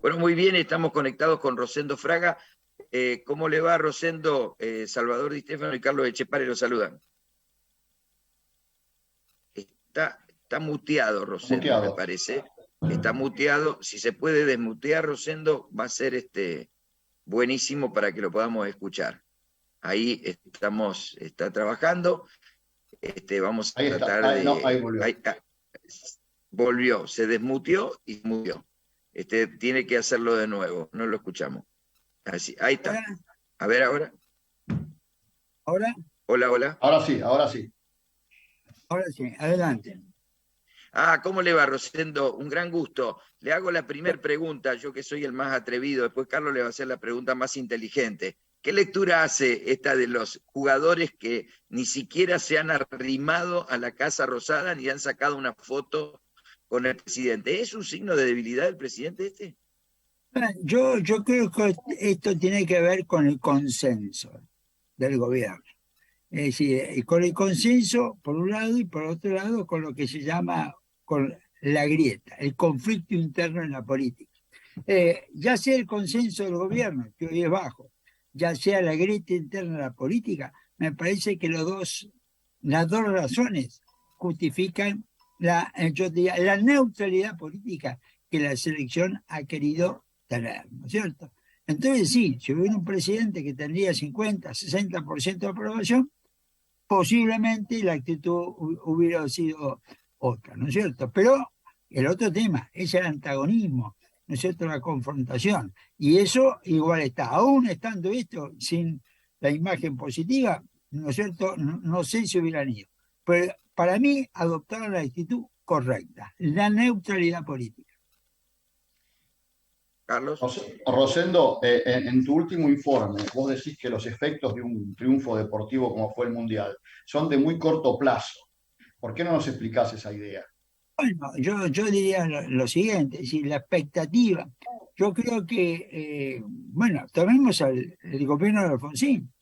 Bueno, muy bien, estamos conectados con Rosendo Fraga. ¿Cómo le va, Rosendo? Salvador Di Stéfano y Carlos Echepare lo saludan. Está muteado, Rosendo, me Muteado. parece. Está muteado. Si se puede desmutear, Rosendo, va a ser buenísimo para que lo podamos escuchar. Ahí está trabajando. Vamos a Ahí está. tratar de... No, ahí volvió. Volvió, se desmuteó y mutió. Tiene que hacerlo de nuevo, no lo escuchamos. Así, ahí está. A ver ahora. ¿Ahora? Hola, hola. Ahora sí, ahora sí. Ahora sí, adelante. ¿Cómo le va, Rosendo? Un gran gusto. Le hago la primera pregunta, yo que soy el más atrevido, después Carlos le va a hacer la pregunta más inteligente. ¿Qué lectura hace esta de los jugadores que ni siquiera se han arrimado a la Casa Rosada ni han sacado una foto con el presidente? ¿Es un signo de debilidad del presidente este? Yo creo que esto tiene que ver con el consenso del gobierno. Es decir, con el consenso por un lado y por otro lado con lo que se llama con la grieta, el conflicto interno en la política. Ya sea el consenso del gobierno, que hoy es bajo, ya sea la grieta interna en la política, me parece que las dos razones justifican yo diría, la neutralidad política que la selección ha querido tener, ¿no es cierto? Entonces sí, si hubiera un presidente que tendría 50, 60% de aprobación, posiblemente la actitud hubiera sido otra, ¿no es cierto? Pero el otro tema es el antagonismo, ¿no es cierto? La confrontación. Y eso igual está. Aún estando esto sin la imagen positiva, ¿no es cierto? No sé si hubieran ido. Pero para mí adoptaron la actitud correcta, la neutralidad política. Carlos. Rosendo, en tu último informe, vos decís que los efectos de un triunfo deportivo como fue el Mundial son de muy corto plazo. ¿Por qué no nos explicás esa idea? Bueno, yo diría lo siguiente, es decir, la expectativa. Yo creo que, bueno, tomemos el gobierno de Alfonsín.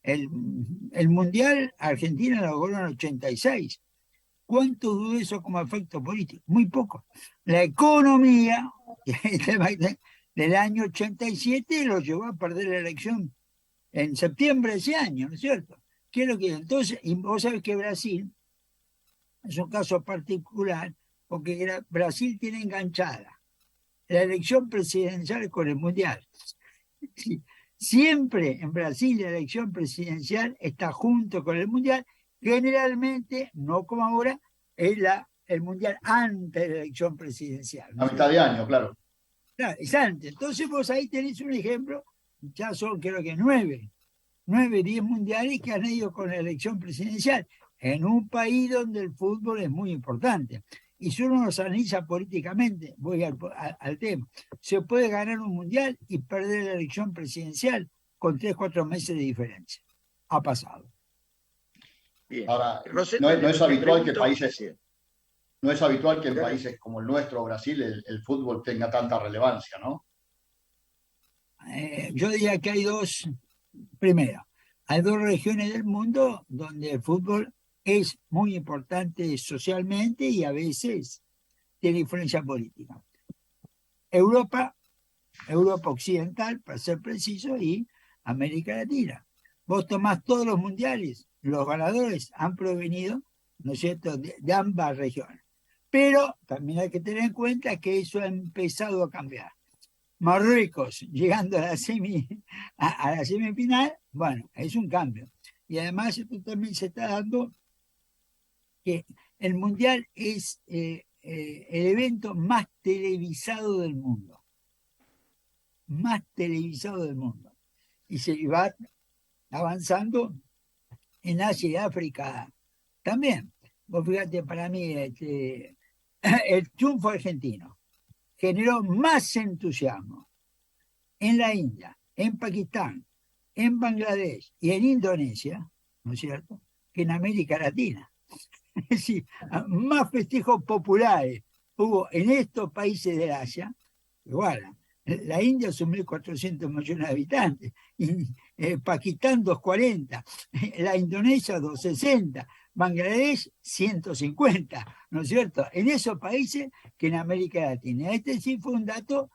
El Mundial Argentina lo logró en el 86. ¿Cuánto duró eso como efecto político? Muy poco. La economía del año 87 lo llevó a perder la elección en septiembre de ese año, ¿no es cierto? ¿Qué es lo que entonces? Y vos sabés que Brasil es un caso particular porque Brasil tiene enganchada la elección presidencial con el Mundial. Siempre en Brasil la elección presidencial está junto con el Mundial. Generalmente, no como ahora, es el Mundial antes de la elección presidencial, ¿no? A mitad de año, claro. Claro, es antes. Entonces vos ahí tenés un ejemplo, ya son creo que 9, 10 mundiales que han ido con la elección presidencial, en un país donde el fútbol es muy importante. Y si uno los analiza políticamente, voy al tema, se puede ganar un mundial y perder la elección presidencial con 3, 4 meses de diferencia. Ha pasado. Bien. Ahora, Rosendo, no es habitual que pregunto, países, no es habitual que en países como el nuestro, Brasil, el fútbol tenga tanta relevancia, ¿no? Yo diría que hay primero, hay dos regiones del mundo donde el fútbol es muy importante socialmente y a veces tiene influencia política. Europa Occidental, para ser preciso, y América Latina. Vos tomás todos los mundiales, los ganadores han provenido, ¿no es cierto?, de ambas regiones. Pero también hay que tener en cuenta que eso ha empezado a cambiar. Marruecos llegando a la semifinal, bueno, es un cambio. Y además esto también se está dando que el Mundial es el evento más televisado del mundo. Más televisado del mundo. Y se va avanzando en Asia y África también. Vos fíjate, para mí, el triunfo argentino generó más entusiasmo en la India, en Pakistán, en Bangladesh y en Indonesia, ¿no es cierto?, que en América Latina. Es decir, más festejos populares hubo en estos países de Asia. Igual, la India son 1.400 millones de habitantes, y Pakistán 240, la Indonesia 260, Bangladesh 150, ¿no es cierto?, en esos países que en América Latina. Este sí fue un dato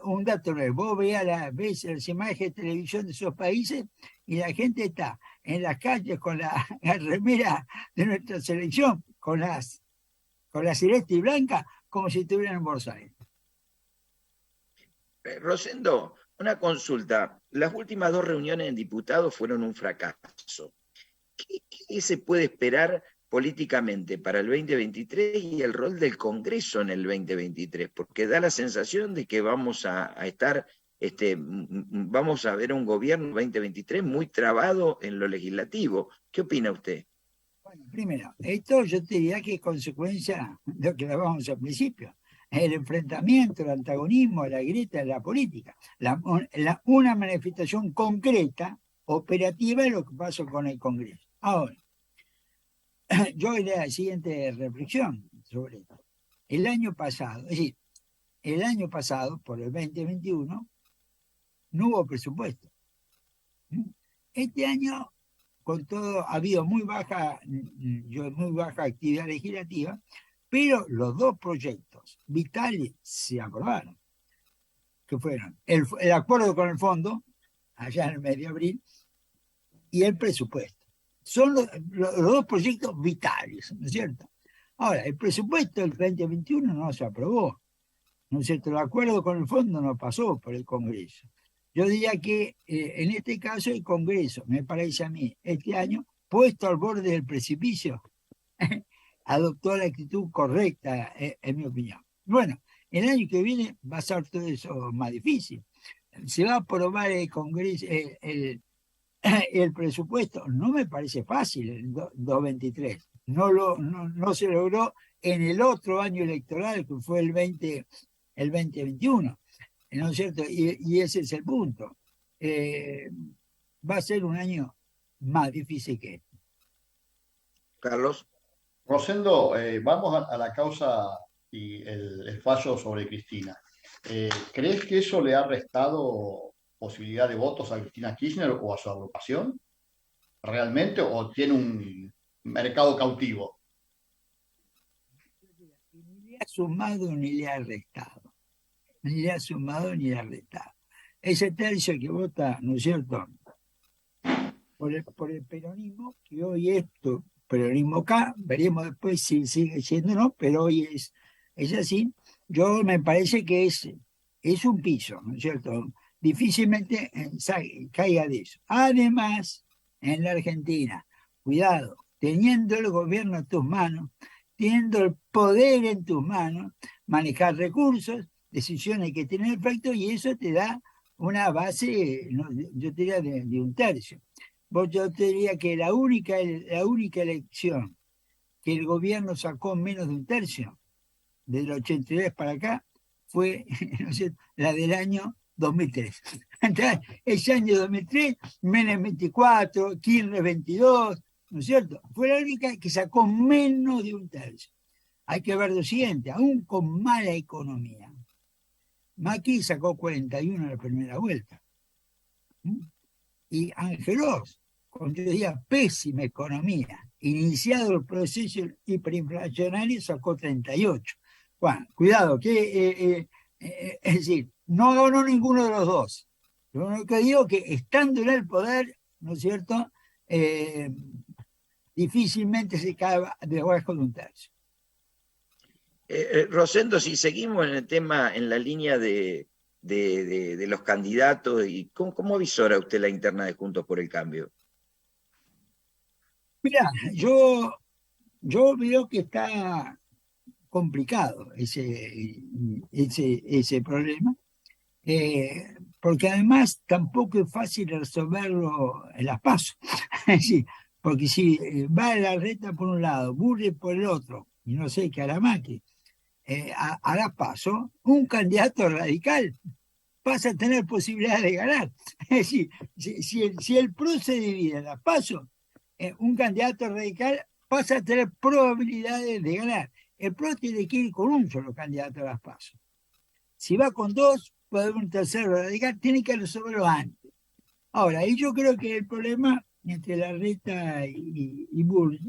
un dato nuevo. Vos ves las imágenes de televisión de esos países y la gente está en las calles con la remera de nuestra selección, con la celeste y blanca, como si estuvieran en Buenos Aires. Rosendo, una consulta. Las últimas 2 reuniones en diputados fueron un fracaso. ¿Qué se puede esperar políticamente para el 2023 y el rol del Congreso en el 2023? Porque da la sensación de que vamos a estar, vamos a ver un gobierno 2023 muy trabado en lo legislativo. ¿Qué opina usted? Bueno, primero, esto yo te diría que es consecuencia de lo que hablábamos al principio. El enfrentamiento, el antagonismo, la grieta de la política. Una manifestación concreta, operativa, de lo que pasó con el Congreso. Ahora, yo haría la siguiente reflexión sobre esto. El año pasado, es decir, el año pasado, por el 2021, no hubo presupuesto. Este año, con todo, ha habido muy baja actividad legislativa, pero los 2 proyectos vitales se aprobaron, que fueron el acuerdo con el fondo, allá en el mes de abril, y el presupuesto. Son los 2 proyectos vitales, ¿no es cierto? Ahora, el presupuesto del 2021 no se aprobó, ¿no es cierto? El acuerdo con el fondo no pasó por el Congreso. Yo diría que en este caso el Congreso, me parece a mí, este año, puesto al borde del precipicio, adoptó la actitud correcta, en mi opinión. Bueno, el año que viene va a ser todo eso más difícil. Se va a aprobar el Congreso, el presupuesto, no me parece fácil el 2023. No se logró en el otro año electoral, que fue el 2021, ¿no es cierto? Y ese es el punto. Va a ser un año más difícil que este. Carlos. Rosendo, vamos a la causa y el fallo sobre Cristina. ¿Crees que eso le ha restado posibilidad de votos a Cristina Kirchner o a su agrupación? ¿Realmente? ¿O tiene un mercado cautivo? Ni le ha sumado ni le ha restado. Ni le ha sumado ni le ha restado. Ese tercio que vota, ¿no es cierto?, por el peronismo, que hoy es peronismo acá, veremos después si sigue siendo o no, pero hoy es así. Yo me parece que es un piso, ¿no es cierto? Difícilmente caiga de eso. Además, en la Argentina, cuidado, teniendo el gobierno en tus manos, teniendo el poder en tus manos, manejar recursos, decisiones que tienen efecto, y eso te da una base, no, yo te diría, de un tercio. Yo te diría que la única elección que el gobierno sacó menos de un tercio, desde el 83 para acá, fue, ¿no es cierto?, la del año 2003. Entonces, ese año 2003, Menem 24, Kirchner 22, ¿no es cierto? Fue la única que sacó menos de un tercio. Hay que ver lo siguiente, aún con mala economía, Macri sacó 41 en la primera vuelta. Y Angelos, con yo diría pésima economía, iniciado el proceso hiperinflacionario, sacó 38. Bueno, cuidado, que es decir, no ganó ninguno de los 2. Lo único que digo es que estando en el poder, ¿no es cierto?, difícilmente se cae debajo de un tercio. Rosendo, si seguimos en el tema, en la línea de los candidatos, y ¿cómo visora usted la interna de Juntos por el Cambio? Mira, yo veo que está complicado ese problema, porque además tampoco es fácil resolverlo en las PASO. Sí, porque si va a la reta por un lado, Burri por el otro, y no sé qué hará Macri, a las PASO, un candidato radical pasa a tener posibilidad de ganar. Es decir, si el PRO se divide en las PASO, un candidato radical pasa a tener probabilidades de ganar. El PRO tiene que ir con un solo candidato a las PASO. Si va con 2, puede haber un tercero radical, tiene que resolverlo antes. Ahora, ahí yo creo que el problema entre Larreta y Burri,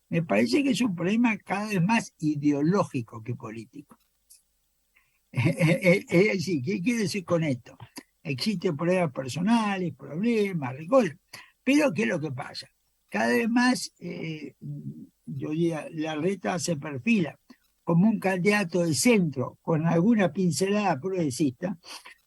me parece que es un problema cada vez más ideológico que político. Es decir, ¿qué quiere decir con esto? Existen problemas personales, problemas, rigor, pero ¿qué es lo que pasa? Cada vez más, yo diría, la reta se perfila como un candidato de centro, con alguna pincelada progresista,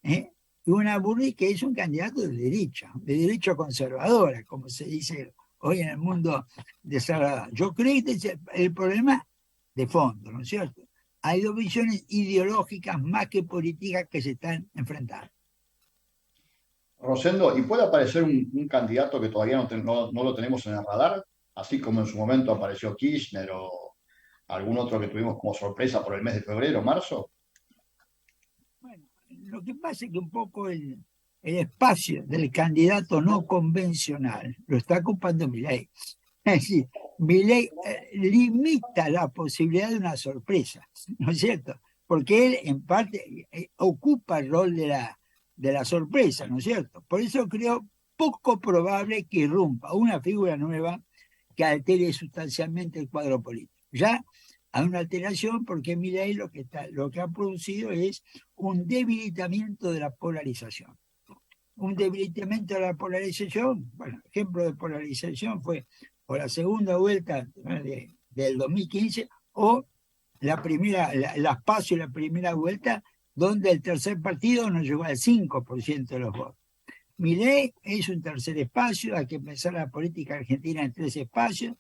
¿eh? Y una Burri que es un candidato de derecha conservadora, como se dice hoy en el mundo desagradable. Yo creo que este es el problema de fondo, ¿no es cierto? Hay dos visiones ideológicas más que políticas que se están enfrentando. Rosendo, ¿y puede aparecer un candidato que todavía no lo tenemos en el radar? Así como en su momento apareció Kirchner o algún otro que tuvimos como sorpresa por el mes de febrero, marzo. Bueno, lo que pasa es que un poco el espacio del candidato no convencional lo está ocupando Milei. Es decir, Milei limita la posibilidad de una sorpresa, ¿no es cierto? Porque él, en parte, ocupa el rol de la sorpresa, ¿no es cierto? Por eso creo poco probable que irrumpa una figura nueva que altere sustancialmente el cuadro político. Ya hay una alteración porque Milei lo que ha producido es un debilitamiento de la polarización. Un debilitamiento de la polarización, bueno, ejemplo de polarización fue o la segunda vuelta del 2015 o la PASO y la primera vuelta, donde el tercer partido no llegó al 5% de los votos. Milei es un tercer espacio, hay que pensar la política argentina en tres espacios.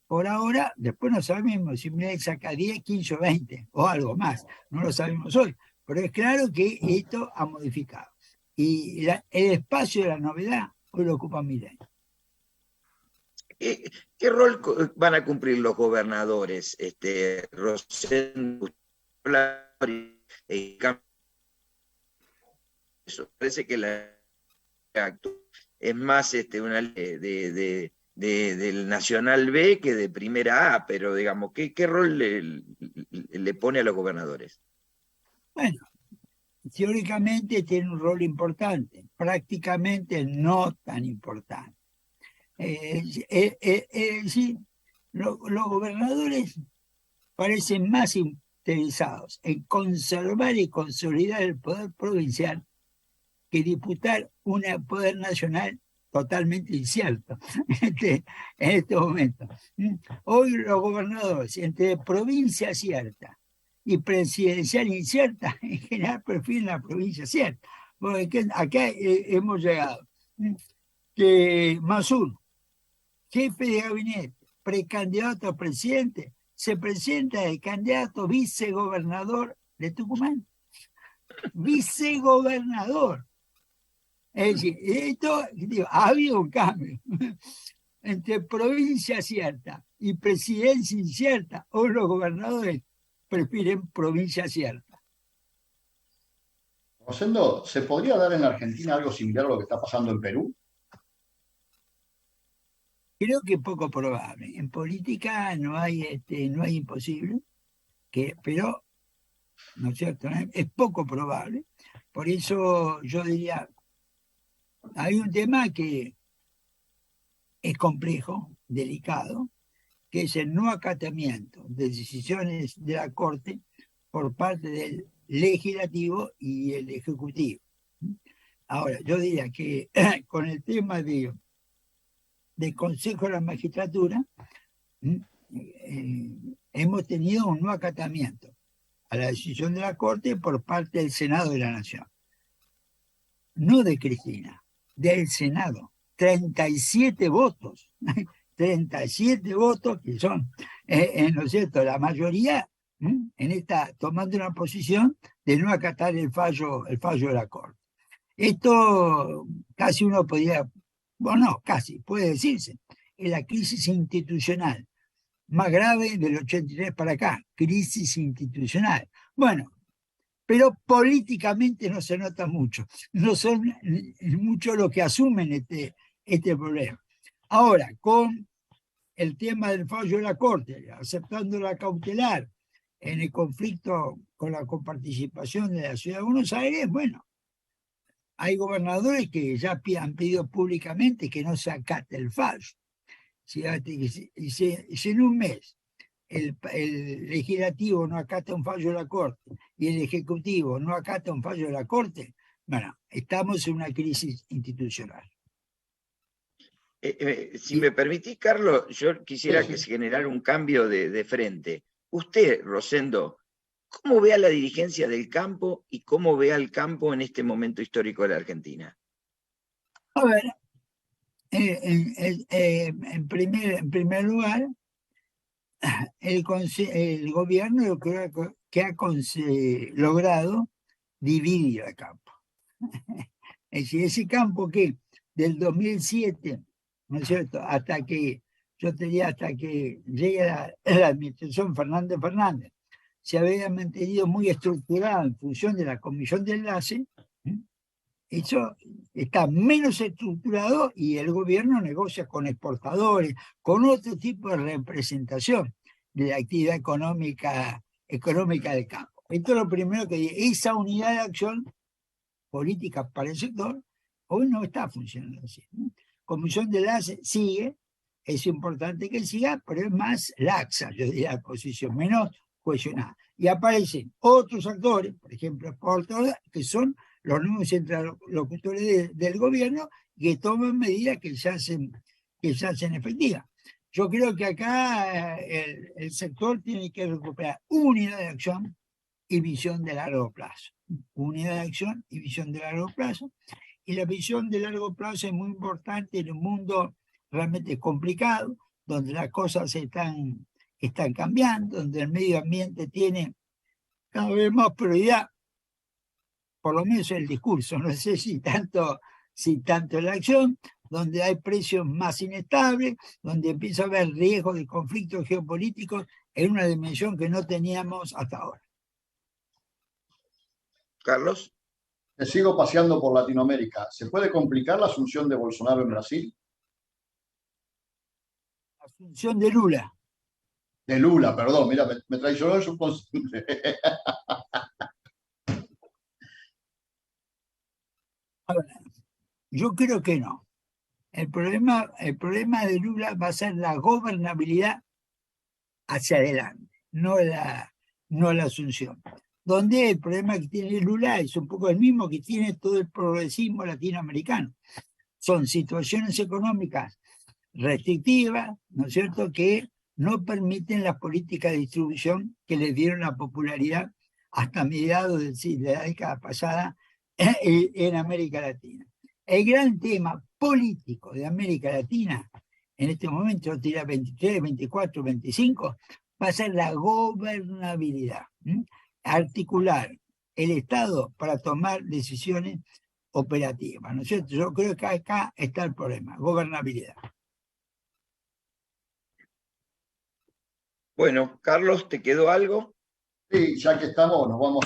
Por ahora, después no sabemos si Milei saca 10, 15 o 20 o algo más, no lo sabemos hoy, pero es claro que esto ha modificado. Y el espacio de la novedad hoy lo ocupa Milei. ¿Qué rol van a cumplir los gobernadores? Rosendo, eso parece que la es más una del Nacional B que de Primera A, pero digamos, ¿qué rol le pone a los gobernadores? Bueno, teóricamente tiene un rol importante, prácticamente no tan importante. Sí, los gobernadores parecen más interesados en conservar y consolidar el poder provincial que disputar un poder nacional totalmente incierto en este momento. Hoy los gobernadores, entre provincia cierta y presidencial incierta, en general prefieren la provincia cierta. Porque acá hemos llegado. Que Mazur, jefe de gabinete, precandidato a presidente, se presenta de candidato vicegobernador de Tucumán. Vicegobernador. Es decir, esto, digo, ha habido un cambio entre provincia cierta y presidencia incierta. Hoy los gobernadores prefieren provincia cierta. Rosendo, ¿se podría dar en la Argentina algo similar a lo que está pasando en Perú? Creo que es poco probable. En política no hay imposible, pero, ¿no es cierto? Es poco probable. Por eso yo diría, hay un tema que es complejo, delicado, que es el no acatamiento de decisiones de la Corte por parte del legislativo y el ejecutivo. Ahora, yo diría que con el tema del Consejo de la Magistratura, hemos tenido un no acatamiento a la decisión de la Corte por parte del Senado de la Nación. No de Cristina, del Senado. 37 votos. 37 votos que son, ¿no es cierto?, la mayoría en tomando una posición de no acatar el fallo de la Corte. Esto casi uno podría, bueno, no, casi, puede decirse, es la crisis institucional más grave del 83 para acá, crisis institucional. Bueno, pero políticamente no se nota mucho, no son mucho los que asumen este problema. Ahora, con el tema del fallo de la Corte, aceptando la cautelar en el conflicto con la coparticipación de la Ciudad de Buenos Aires, bueno, hay gobernadores que ya han pedido públicamente que no se acate el fallo. Si en un mes el legislativo no acata un fallo de la Corte y el ejecutivo no acata un fallo de la Corte, bueno, estamos en una crisis institucional. Si me permitís, Carlos, yo quisiera Sí, que sí. se generara un cambio de frente. Usted, Rosendo, ¿cómo ve a la dirigencia del campo y cómo ve al campo en este momento histórico de la Argentina? A ver, en primer lugar, el gobierno yo creo que ha logrado dividir el campo. Es decir, ese campo que del 2007, ¿no es cierto?, hasta que, yo te diría, hasta que llegue la administración Fernández, se había mantenido muy estructurado en función de la comisión de enlace. Eso está menos estructurado y el gobierno negocia con exportadores, con otro tipo de representación de la actividad económica del campo. Esto es lo primero que digo. Esa unidad de acción política para el sector hoy no está funcionando así. Comisión de enlace sigue, es importante que siga, pero es más laxa, yo diría, la posición, menos cohesionada. Y aparecen otros actores, por ejemplo, exportadores, que son los nuevos interlocutores del gobierno, que toman medidas que se hacen efectivas. Yo creo que acá el sector tiene que recuperar unidad de acción y visión de largo plazo. Unidad de acción y visión de largo plazo. Y la visión de largo plazo es muy importante en un mundo realmente complicado, donde las cosas están cambiando, donde el medio ambiente tiene cada vez más prioridad, por lo menos el discurso, no sé si tanto la acción, donde hay precios más inestables, donde empieza a haber riesgo de conflictos geopolíticos en una dimensión que no teníamos hasta ahora. Carlos. Me sigo paseando por Latinoamérica. ¿Se puede complicar la asunción de Bolsonaro en Brasil? La asunción de Lula. De Lula, perdón, mira, me traicionó el subconsciente. Ahora, yo creo que no. El problema de Lula va a ser la gobernabilidad hacia adelante, no la asunción. Donde el problema que tiene Lula es un poco el mismo que tiene todo el progresismo latinoamericano. Son situaciones económicas restrictivas, ¿no es cierto?, que no permiten las políticas de distribución que le dieron la popularidad hasta mediados de la década pasada en América Latina. El gran tema político de América Latina, en este momento, yo diría 23, 24, 25, va a ser la gobernabilidad. Articular el Estado para tomar decisiones operativas, ¿no es cierto? Yo creo que acá está el problema, gobernabilidad. Bueno, Carlos, ¿te quedó algo? Sí, ya que estamos, nos vamos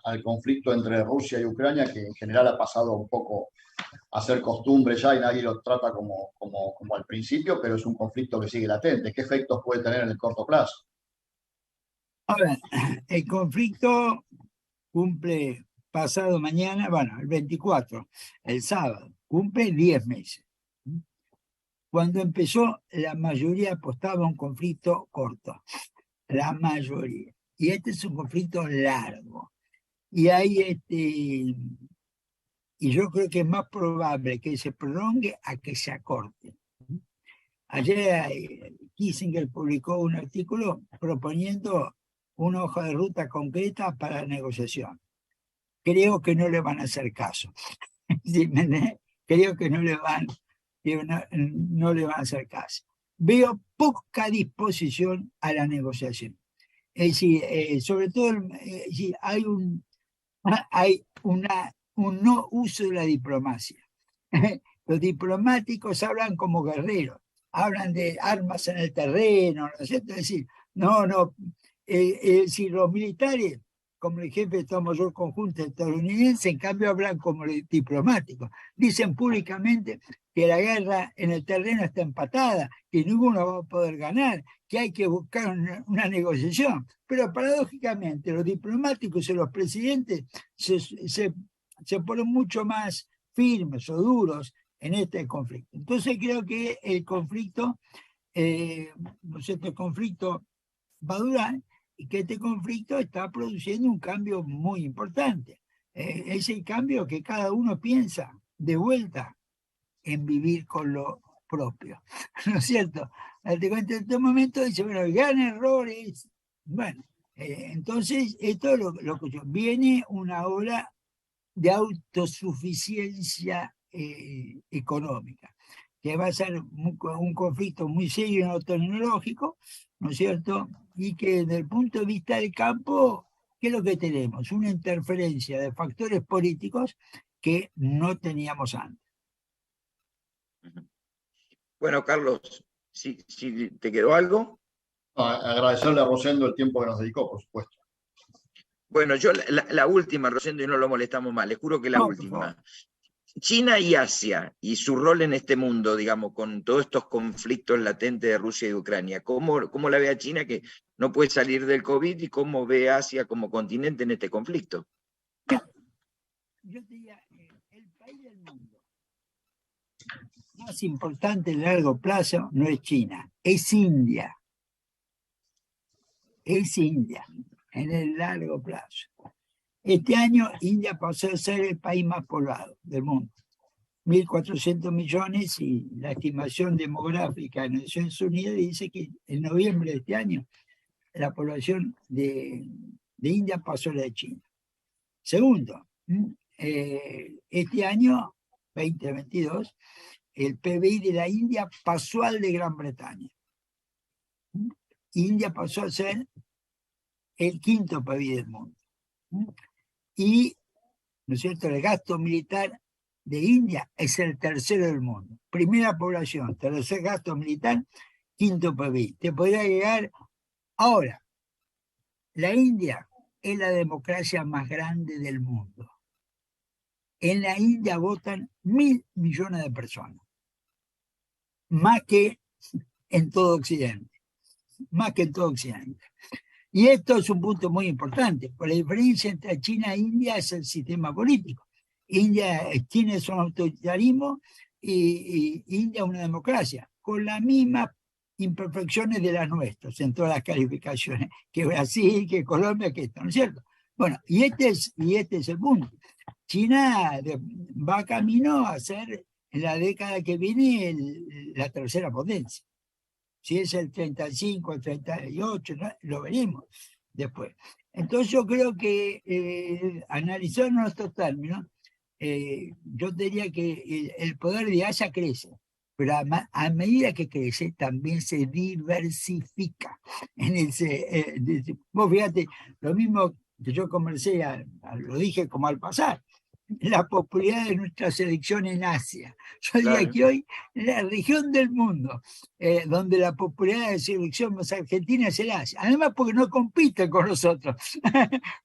al conflicto entre Rusia y Ucrania, que en general ha pasado un poco a ser costumbre ya y nadie lo trata como al principio, pero es un conflicto que sigue latente. ¿Qué efectos puede tener en el corto plazo? Ahora, el conflicto cumple pasado mañana, bueno, el 24, el sábado, cumple 10 meses. Cuando empezó, la mayoría apostaba a un conflicto corto, la mayoría. Y este es un conflicto largo. Y y yo creo que es más probable que se prolongue a que se acorte. Ayer Kissinger publicó un artículo proponiendo una hoja de ruta concreta para la negociación. Creo que no le van a hacer caso. Creo que no le van a hacer caso. Veo poca disposición a la negociación. Es decir, sobre todo hay un no uso de la diplomacia. Los diplomáticos hablan como guerreros, hablan de armas en el terreno, ¿no es cierto? Es decir, si los militares, como el jefe de Estado Mayor Conjunto estadounidense, en cambio hablan como diplomáticos. Dicen públicamente que la guerra en el terreno está empatada, que ninguno va a poder ganar, que hay que buscar una negociación. Pero paradójicamente los diplomáticos y los presidentes se ponen mucho más firmes o duros en este conflicto. Entonces creo que el conflicto, el conflicto va a durar y que este conflicto está produciendo un cambio muy importante. Es el cambio que cada uno piensa de vuelta en vivir con lo propio, ¿no es cierto? Date cuenta, en este momento dice, bueno, el gran error es, bueno, entonces esto es lo que viene una ola de autosuficiencia económica, que va a ser un conflicto muy serio en lo tecnológico, ¿no es cierto? Y que desde el punto de vista del campo, ¿qué es lo que tenemos? Una interferencia de factores políticos que no teníamos antes. Bueno, Carlos, si te quedó algo. Agradecerle a Rosendo el tiempo que nos dedicó, por supuesto. Bueno, yo la última, Rosendo, y no lo molestamos más, les juro que la última. China y Asia y su rol en este mundo, digamos, con todos estos conflictos latentes de Rusia y Ucrania, ¿cómo la ve a China que no puede salir del COVID y cómo ve a Asia como continente en este conflicto? Yo diría, el país del mundo más importante en largo plazo no es China, es India. Es India, en el largo plazo. Este año India pasó a ser el país más poblado del mundo. 1.400 millones y la estimación demográfica en Naciones Unidas dice que en noviembre de este año la población de India pasó a la de China. Segundo, este año 2022 el PBI de la India pasó al de Gran Bretaña. India pasó a ser el quinto PBI del mundo. Y, ¿no es cierto?, el gasto militar de India es el tercero del mundo. Primera población, tercer gasto militar, quinto PBI. Te podría llegar ahora. La India es la democracia más grande del mundo. En la India votan 1.000 millones de personas. Más que en todo Occidente. Más que en todo Occidente. Y esto es un punto muy importante, porque la diferencia entre China e India es el sistema político. China es un autoritarismo y India es una democracia, con las mismas imperfecciones de las nuestras en todas las calificaciones, que Brasil, que Colombia, que esto, ¿no es cierto? Bueno, y este es el punto. China va camino a ser, en la década que viene, la tercera potencia. Si es el 35, el 38, ¿no? Lo veremos después. Entonces yo creo que analizando nuestros términos, yo diría que el poder de Asia crece, pero a medida que crece también se diversifica. Vos fíjate, lo mismo que yo conversé, lo dije como al pasar, la popularidad de nuestra selección en Asia. Yo diría que hoy la región del mundo donde la popularidad de selección más argentina es el Asia. Además porque no compiten con nosotros,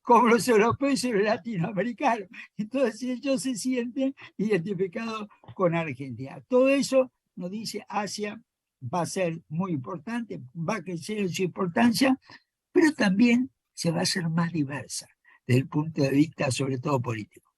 como los europeos y los latinoamericanos. Entonces ellos se sienten identificados con Argentina. Todo eso nos dice Asia va a ser muy importante, va a crecer en su importancia, pero también se va a hacer más diversa desde el punto de vista sobre todo político.